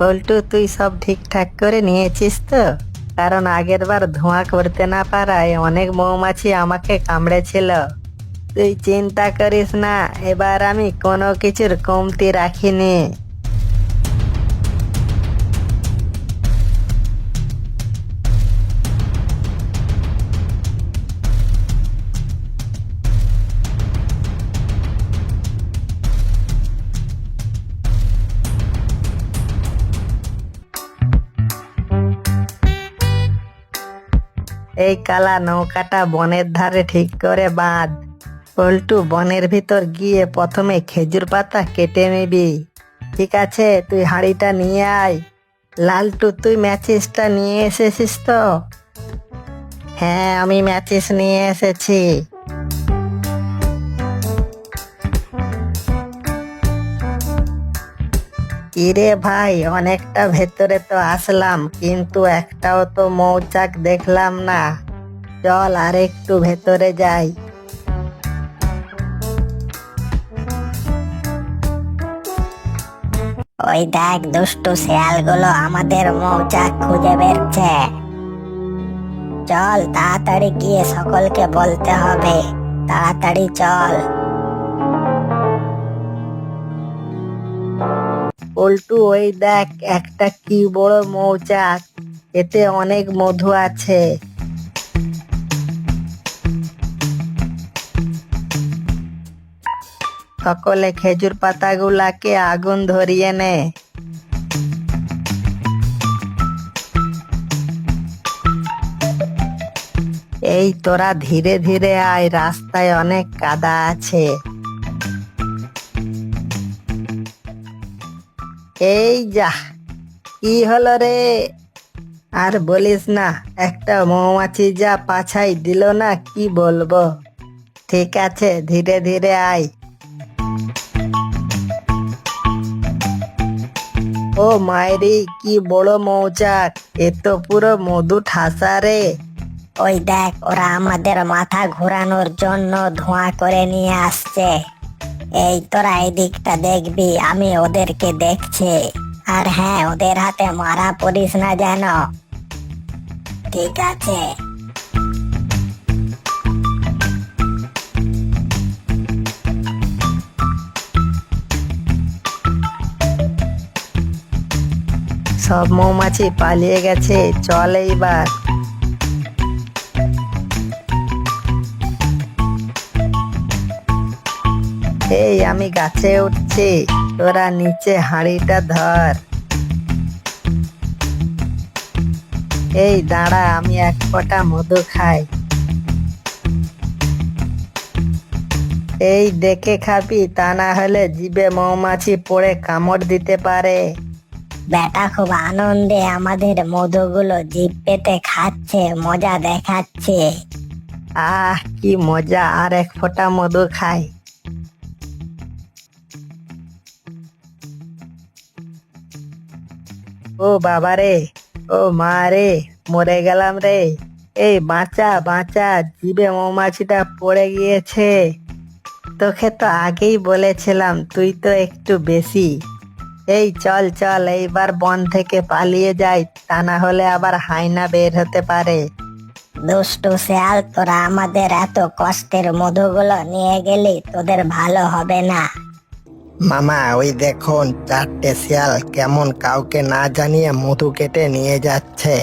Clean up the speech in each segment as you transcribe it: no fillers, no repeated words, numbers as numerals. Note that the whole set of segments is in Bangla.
পল্টু, তুই সব ঠিকঠাক করে নিয়েছিস তো? কারণ আগের বার ধোঁয়া করতে না পারায় অনেক মৌমাছি আমাকে কামড়েছিল। তুই চিন্তা করিস না, এবার আমি কোনো কিছুর কমতি রাখিনি। এই কালা নৌকাটা বনের ধারে ঠিক করে বাঁধ। পল্টু, বনের ভিতর গিয়ে প্রথমে খেজুর পাতা কেটে নিবি। ঠিক আছে, তুই হাঁড়িটা নিয়ে আয়। লালটু, তুই ম্যাচিসটা নিয়ে এসেছিস তো? হ্যাঁ, আমি ম্যাচিস নিয়ে এসেছি। কিরে ভাই, অনেকটা ভেতরে তো আসলাম, কিন্তু একটাও তো মৌচাক দেখলাম না। চল আর একটু ভেতরে যাই। ওই দেখ, দুষ্টু শেয়ালগুলো আমাদের মৌচাক খুঁজে বেরছে। চল তাড়াতাড়ি গিয়ে সকলকে বলতে হবে, তাড়াতাড়ি চল। পল্টু, ওই দেখ, একটা কি বড় মৌচাক, এতে অনেক মধু আছে। সকলে খেজুর পাতাগুলাকে আগুন ধরিয়ে নে। এই তোরা ধীরে ধীরে আয়, রাস্তায় অনেক কাদা আছে। এই যা, কি হলো রে? আর বলিস না, একটা মৌমাছি যা পাছাই দিল না, কি বলবো। ঠিক আছে, ধীরে ধীরে আয়। ও মায়েরি, কি বড় মৌচাক! এ তো পুরো মধু ঠাসা রে। ওই দেখ, ওরা আমাদের মাথা ঘোরানোর জন্য ধোঁয়া করে নিয়ে আসছে। এই তোরা এই দিকটা দেখবি, আমি ওদেরকে দেখছি। আর হ্যাঁ, ওদের হাতে মারা পড়িস না যেন। ঠিক আছে। সব মৌমাছি পালিয়ে গেছে, চল এইবার। এই আমি গাছে উঠছি, তোরা নিচে হাঁড়িটা ধর। এই দাঁড়া, আমি এক ফোঁটা মধু খাই। এই দেখে খাবি, তা না হলে জিভে মৌমাছি পড়ে কামড় দিতে পারে। বেটা খুব আনন্দে আমাদের মধুগুলো জিভ পেতে খাচ্ছে, মজা দেখাচ্ছে। আহ, কি মজা! আর এক ফোঁটা মধু খাই। ও বাবা রে, ও মা রে, মরে গেলাম রে। এই বাঁচা বাঁচা, জিভে মৌমাছিটা পড়ে গিয়েছে। তোকে তো আগেই বলেছিলাম, তুই তো একটু বেশি। এই চল চল, এইবার বন থেকে পালিয়ে যাই, তা না হলে আবার হাইনা বের হতে পারে। দুষ্টু শেয়াল, তোরা আমাদের এত কষ্টের মধুগুলো নিয়ে গেলি, তোদের ভালো হবে না। মামা, ওই দেখুন, 4টে শিয়াল কেমন কাউকে না জানিয়ে মধু কেটে নিয়ে যাচ্ছে।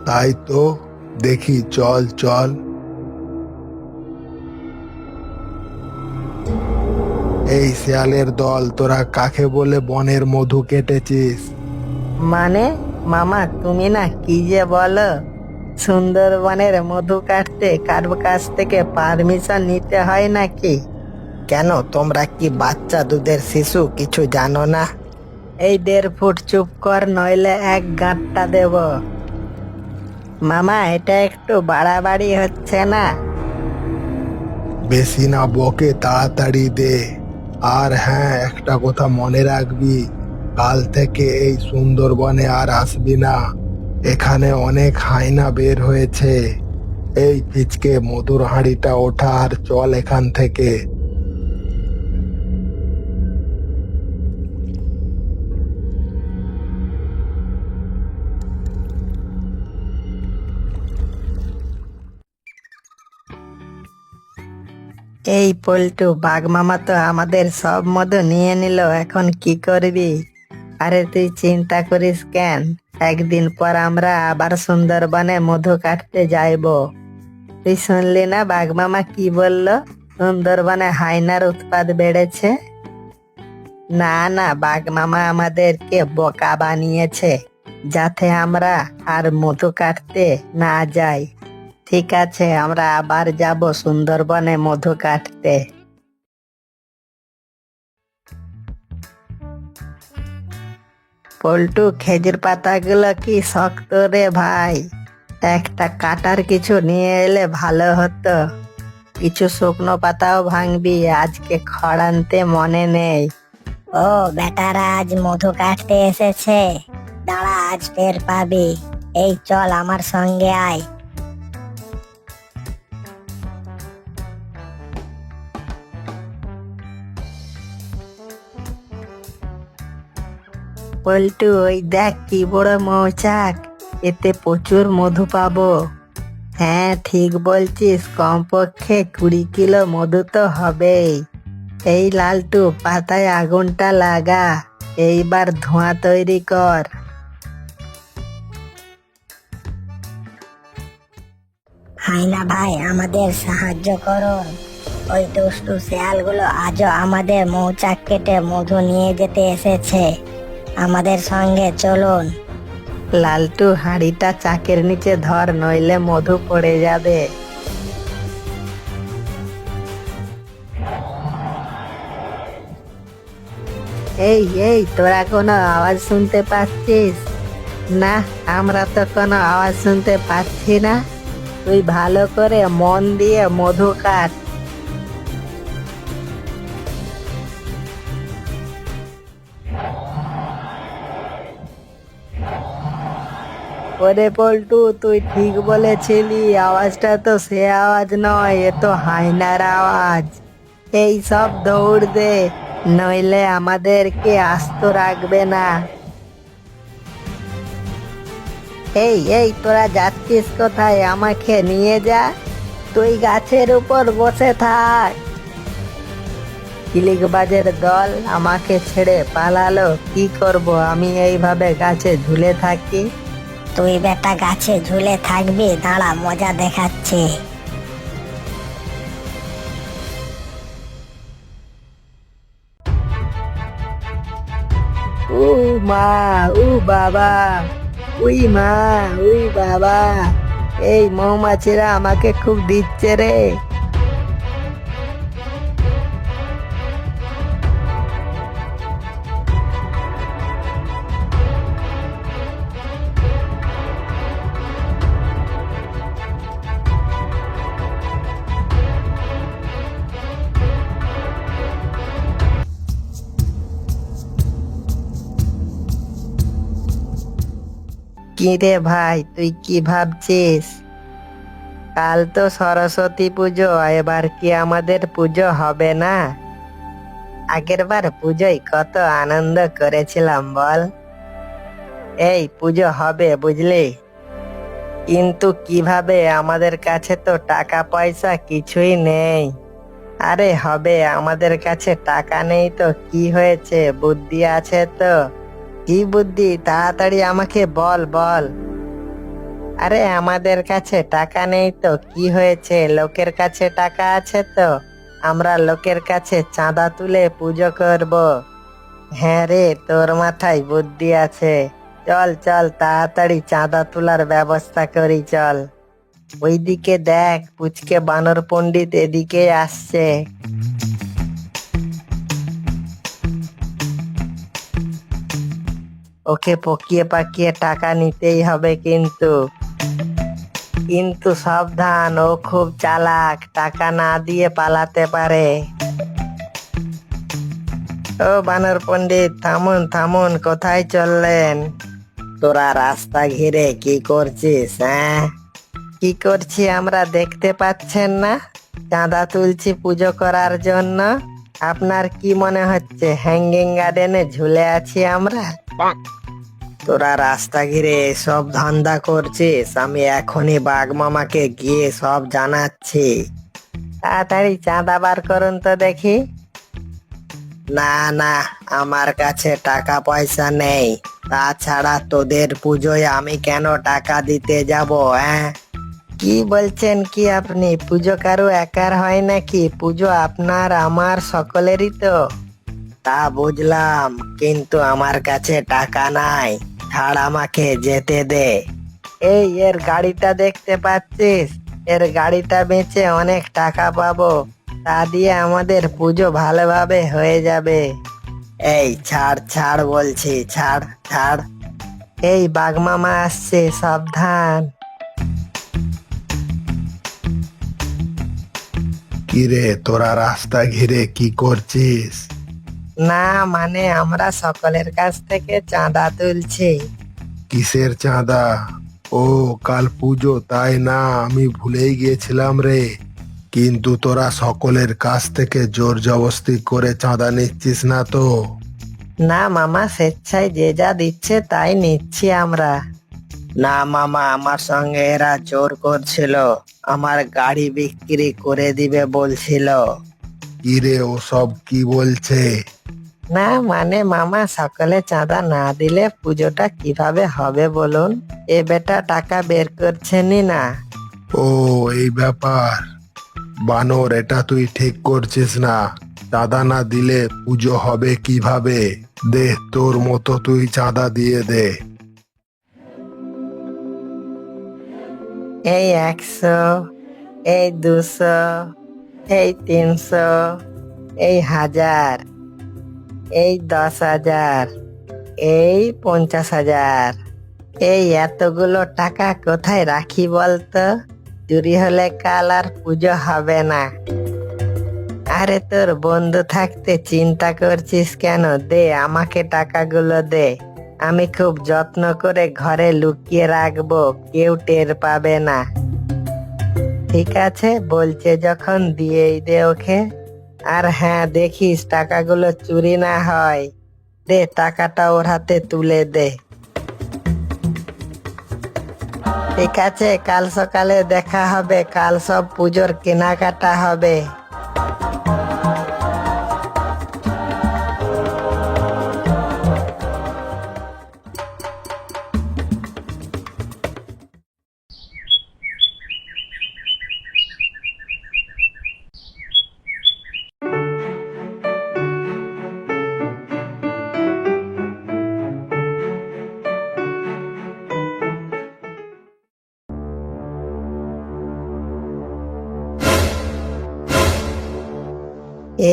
তাই তো দেখি, চল চল। এই শিয়ালের দল, তোরা কাকে বলে বনের মধু কেটেছিস? মানে মামা, তুমি না কি যে বলো? সুন্দরবনের মধু কাটতে কারো কাছ থেকে পারমিশন নিতে হয় নাকি? কেন, তোমরা কি বাচ্চা দুধের শিশু, কিছু জানো না? এই 1.5 ফুট চুপ কর, নইলে এক গাঁটটা দেব। মামা, এটা একটু বাড়াবাড়ি হচ্ছে না? বেশি না বকে, তাড়াতাড়ি দে। আর হ্যাঁ, একটা কথা মনে রাখবি, কাল থেকে এই সুন্দরবনে আর আসবি না। এখানে অনেক হাইনা বের হয়েছে। এই পিচকে, মধুর হাঁড়িটা ওঠা আর চল এখান থেকে। এই পল্টু, বাঘ মামা তো আমাদের সব মধু নিয়ে নিল, এখন কি করবি? আরে তুই চিন্তা করিস কেন, একদিন পর আমরা আবার সুন্দরবনে মধু কাটতে যাইব। তুই শুনলি না বাঘ মামা কি বললো? সুন্দরবনে হাইনার উৎপাত বেড়েছে। না না, বাঘ মামা আমাদেরকে বোকা বানিয়েছে যাতে আমরা আর মধু কাটতে না যাই। ঠিক আছে, আমরা আবার যাব সুন্দরবনে মধু কাটতে। পল্টু, খেজুর পাতাগুলো কি শক্ত রে ভাই, একটা কাটার কিছু নিয়ে এলে ভালো হতো। কিছু শুকনো পাতাও ভাঙবি, আজকে খড় আনতে মনে নেই। ও বেটারা আজ মধু কাটতে এসেছে, দাঁড়া আজ টের পাবি। এই চল আমার সঙ্গে আয়। পল্টু, ওই দেখ কি বড় মৌচাক, এতে প্রচুর মধু পাবো। হ্যাঁ ঠিক বলছিস, কমপক্ষে 20 কিলো মধু তো হবেই। এই লালটু, পাতায় আগুনটা লাগা, এইবার ধোঁয়া তৈরি কর। হাইনা ভাই, আমাদের সাহায্য করুন। ওই দুষ্টু শেয়ালগুলো আজও আমাদের মৌচাক কেটে মধু নিয়ে যেতে এসেছে। আমাদের সঙ্গে চলুন। লালটু, হাঁড়িটা চাকের নিচে ধর, নইলে মধু পড়ে যাবে। এই এই, তোরা কোনো আওয়াজ শুনতে পাচ্ছিস? না, আমরা তো কোনো আওয়াজ শুনতে পাচ্ছি না। তুই ভালো করে মন দিয়ে মধু কাট। ওরে পল্টু, তুই ঠিক বলেছিলি, আওয়াজটা তো সে আওয়াজ নয়, এ তো হায়নার আওয়াজ। এই সব দৌড় দে, নইলে আমাদেরকে আস্ত রাখবে না। এই এই, তোরা যাচ্ছিস কোথায়? আমাকে নিয়ে যা। তুই গাছের উপর বসে থাক। কিলিকবাজের দল আমাকে ছেড়ে পালালো, কি করব আমি এইভাবে গাছে ঝুলে থাকি? তুই বেটা গাছে ঝুলে থাকবি, দাঁড়া মজা দেখাচ্ছি। ও মা, ও বাবা, উই মা, উই বাবা, এই মৌমাছিরা আমাকে খুব দিচ্ছে রে। কি রে ভাই, তুই কি ভাবছিস? কাল তো সরস্বতী পুজো, এবার কি আমাদের পুজো হবে না? আগের বার পুজোয় কত আনন্দ করেছিলাম বল। এই পুজো হবে বুঝলি, কিন্তু কিভাবে? আমাদের কাছে তো টাকা পয়সা কিছুই নেই। আরে হবে, আমাদের কাছে টাকা নেই তো কি হয়েছে, বুদ্ধি আছে তো। কি বুদ্ধি? তাড়াতাড়ি আমাকে বল বল। আরে আমাদের কাছে টাকা নেই তো কি হয়েছে, লোকের কাছে টাকা আছে তো। আমরা লোকের কাছে চাঁদা তুলে পুজো করব। হ্যাঁ রে, তোর মাথায় বুদ্ধি আছে। চল চল, তাড়াতাড়ি চাঁদা তোলার ব্যবস্থা করি চল। ওইদিকে দেখ, পুচকে বানর পণ্ডিত এদিকে আসছে। ওকে পকিয়ে পাকিয়ে টাকা নিতেই হবে কিন্তু। কিন্তু সাবধান, ও খুব চালাক, টাকা না দিয়ে পালাতে পারে। ও বানর পণ্ডিত, থামুন থামুন, কোথায় চললেন? তোরা রাস্তা ঘিরে কি করছিস? হ্যাঁ, কি করছি আমরা দেখতে পাচ্ছেন না? চাঁদা তুলছি পুজো করার জন্য। আপনার কি মনে হচ্ছে হ্যাঙ্গিং গার্ডেনে ঝুলে আছি আমরা? তোরা রাস্তা ঘিরে সব ধান্দা করছিস, আমি এখনই বাঘ মামাকে গিয়ে সব জানাচ্ছি। তাড়াতাড়ি চাঁদা বার করুন তো দেখি। না না, আমার কাছে টাকা পয়সা নেই। তাছাড়া তোদের পুজোয় আমি কেন টাকা দিতে যাব? হ্যাঁ, কি বলছেন কি আপনি? পুজো কারো একার হয় নাকি? পুজো আপনার আমার সকলেরই তো। তা বুঝলাম, কিন্তু আমার কাছে টাকা নাই। ছাড়, আমাকে যেতে দে। এই এর গাড়িটা দেখতে পাচ্ছিস? এর গাড়িটা বেচে অনেক টাকা পাবো। তা দিয়ে আমাদের পুজো ভালোভাবে হয়ে যাবে। এই ছাড় ছাড় বলছি, ছাড় ছাড়। এই বাঘমামা আসছে, সাবধান। কিরে, তোরা রাস্তা ঘিরে কি করছিস? না মানে, আমরা সকলের কাছ থেকে চাঁদা তুলছি। কিসের চাঁদা? ও, কাল পুজো তাই না? আমি ভুলেই গিয়েছিলাম রে। কিন্তু তোরা সকলের কাছ থেকে জোর জবরদস্তি করে চাঁদা নিচ্ছিস না তো? না মামা, স্বেচ্ছায় যে যা দিচ্ছে তাই নিচ্ছি আমরা। না মামা, আমার সঙ্গে এরা জোর করছিল। আমার গাড়ি বিক্রি করে দিবে বলছিল। কিরে, ও সব কি বলছে? না মানে মামা, সকলে চাঁদা না দিলে পুজোটা কিভাবে হবে বলুন? এ বেটা টাকা বের করছেনই না। ও, এই ব্যাপার। বানর, এটা তুই ঠিক করছিস না। চাঁদা না দিলে পুজো হবে কিভাবে? দে, তোর মতো তুই চাঁদা দিয়ে দে। এই 100, এই 200, এই 300, এই 1000, এই 10,000, এই 50,000। এই এতগুলো টাকা কোথায় রাখি বলতো? চুরি হলে কাল আর পুজো হবে না। আরে তোর বন্ধু থাকতে চিন্তা করছিস কেন? দে আমাকে টাকাগুলো দে। আমি খুব যত্ন করে ঘরে লুকিয়ে রাখবো, কেউ টের পাবে না। ঠিক আছে, বলছে যখন দিয়েই দে ওকে। আর হ্যাঁ, দেখিস টাকাগুলো চুরি না হয়। দে, টাকাটা ওর হাতে তুলে দে। ঠিক আছে, কাল সকালে দেখা হবে। কাল সব পুজোর কেনাকাটা হবে।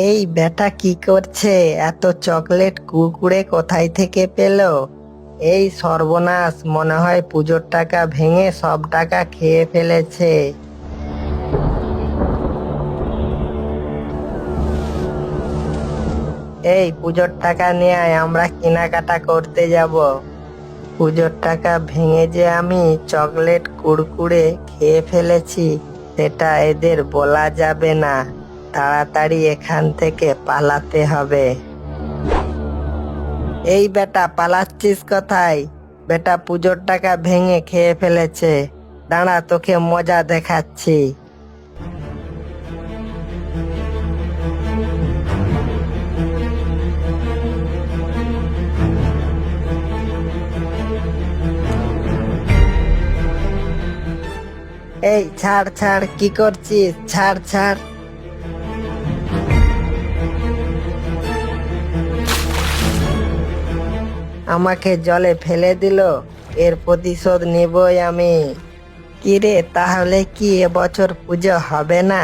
এই বেটা কি করছে? এত চকলেট কুরকুরে কোথায় থেকে পেলো? এই সর্বনাশ, মনে হয় পুজোর টাকা ভেঙে সব টাকা খেয়ে ফেলেছে। এই পুজোর টাকা নিয়ে আয়, আমরা কেনাকাটা করতে যাব। পুজোর টাকা ভেঙে যে আমি চকলেট কুরকুরে খেয়ে ফেলেছি, সেটা এদের বলা যাবে না। তাড়াতাড়ি এখান থেকে পালাতে হবে। এই বেটা, পালাচ্ছিস কোথায়? বেটা পুজোর টাকা ভেঙে খেয়ে ফেলেছে। দাঁড়া, তোকে মজা দেখাচ্ছি। এই ছাড় ছাড়, কি করছিস? ছাড় ছাড়। আমাকে জলে ফেলে দিল, এর প্রতিশোধ নিবই আমি। কিরে, তাহলে কি এবছর পুজো হবে না?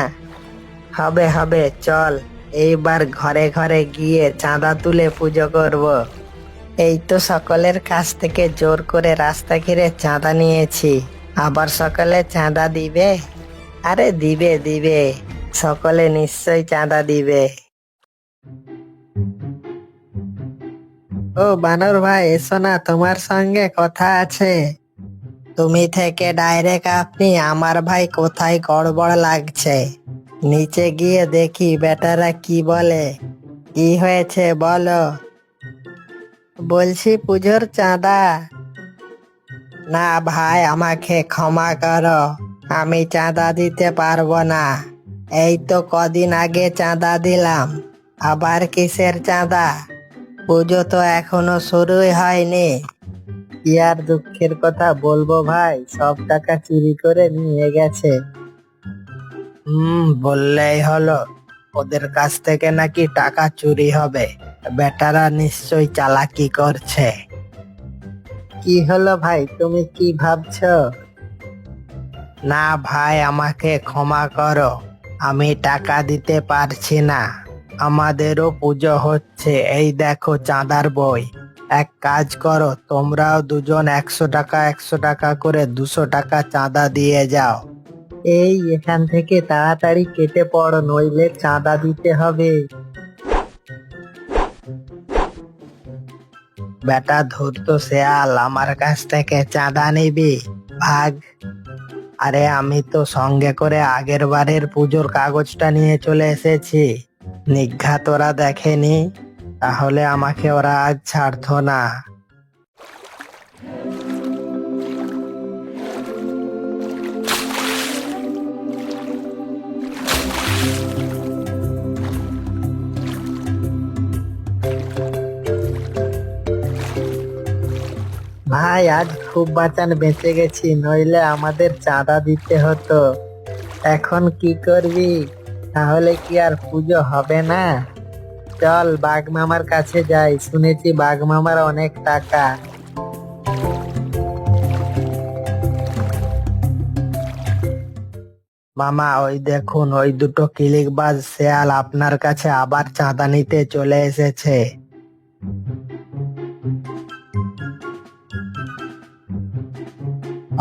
হবে হবে, চল এইবার ঘরে ঘরে গিয়ে চাঁদা তুলে পুজো করব। এই তো সকলের কাছ থেকে জোর করে রাস্তা ঘিরে চাঁদা নিয়েছি। আবার সকলে চাঁদা দিবে? আরে দিবে দিবে, সকলে নিশ্চয়ই চাঁদা দিবে। ও বানর ভাই, এসো না, তোমার সঙ্গে কথা আছে। তুমি থেকে ডাইরেক্ট আপনি, আমার ভাই কোথায় গড়বড় লাগছে। নিচে গিয়ে দেখি বেটারা কি বলে। কি হয়েছে বলো? বলছি পুজোর চাঁদা। না ভাই, আমাকে ক্ষমা করো, আমি চাঁদা দিতে পারবো না। এই তো কদিন আগে চাঁদা দিলাম, আবার কিসের চাঁদা? পুজো তো এখনো শুরুই হয়নি। কি আর দুঃখের কথা বলবো ভাই, সব টাকা চুরি করে নিয়ে গেছে। বললেই হলো, ওদের কাছ থেকে নাকি টাকা চুরি হবে। বেটারা নিশ্চয়ই চালাকি করছে। কি হলো ভাই, তুমি কি ভাবছো? না ভাই, আমাকে ক্ষমা করো, আমি টাকা দিতে পারছি না। আমাদেরও পুজো হচ্ছে, এই দেখো চাঁদার বই। এক কাজ করো, তোমরাও দুজন 100 টাকা 100 টাকা করে 200 টাকা চাঁদা দিয়ে যাও। এই এখান থেকে তাড়াতাড়ি কেটে পড়ো, নইলে চাঁদা দিতে হবে। বেটা ধূর্ত শেয়াল, আমার কাছ থেকে চাঁদা নিবি? ভাগ। আরে আমি তো সঙ্গে করে আগের বারের পুজোর কাগজটা নিয়ে চলে এসেছি। নিঘাত ওরা দেখেনি, তাহলে আমাকে ওরা আজ ছাড়তো না। ভাই আজ খুব বাঁচান বেঁচে গেছি, নইলে আমাদের চাঁদা দিতে হতো। এখন কি করবি? তাহলে কি আর পুজো হবে না? চল বাঘ মামার কাছে যাই, শুনেছি বাঘ মামার অনেক টাকা। মামা ওই দেখুন, ওই দুটো কিলিকবাজ শেয়াল আপনার কাছে আবার চাঁদা নিতে চলে এসেছে।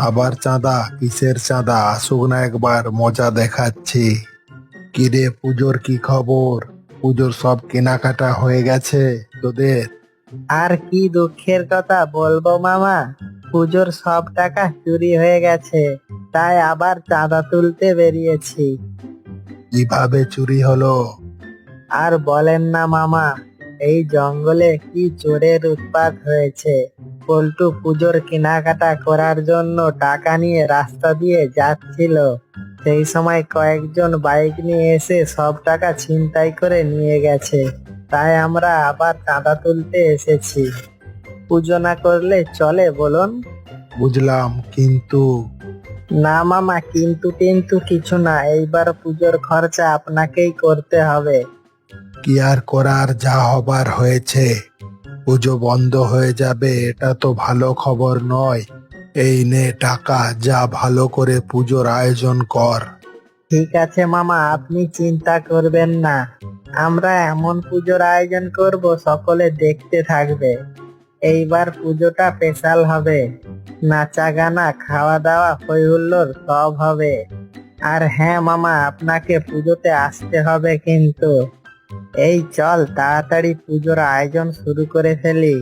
আবার চাঁদা? কিসের চাঁদা? আসুক না একবার, মজা দেখাচ্ছি। কিরে পুজোর কি খবর? পুজোর সব কেনাকাটা হয়ে গেছে তোদের? আর কি দুঃখের কথা বলবো মামা, পুজোর সব টাকা চুরি হয়ে গেছে, তাই আবার চাঁদা তুলতে বেরিয়েছি। কিভাবে চুরি হলো? আর বলেন না মামা, এই জঙ্গলে কি চোরের উৎপাত হয়েছে। পল্টু পুজোর কেনাকাটা করার জন্য টাকা নিয়ে রাস্তা দিয়ে যাচ্ছিল, সেই সময় কয়েকজন বাইক নিয়ে এসে সব টাকা ছিনতাই করে নিয়ে গেছে। তাই আমরা আবার চাঁদা তুলতে এসেছি। পুজো না করলে চলে বলুন? বুঝলাম, কিন্তু না মামা, কিন্তু কিন্তু কিছু না, এইবার পুজোর খরচা আপনাকেই করতে হবে। কি আর করার, যা হবার হয়েছে। পুজো বন্ধ হয়ে যাবে, এটা তো ভালো খবর নয়। এই নে টাকা, যা ভালো করে পুজোর আয়োজন কর। ঠিক আছে মামা, আপনি চিন্তা করবেন না, আমরা এমন পুজোর আয়োজন করব সকলে দেখতে থাকবে। এইবার পুজোটা স্পেশাল হবে, নাচা গানা খাওয়া দাওয়া হই হুল্লোড় সব হবে। আর হ্যাঁ মামা, আপনাকে পুজোতে আসতে হবে কিন্তু। এই চল তাড়াতাড়ি পুজোর আয়োজন শুরু করে ফেলি।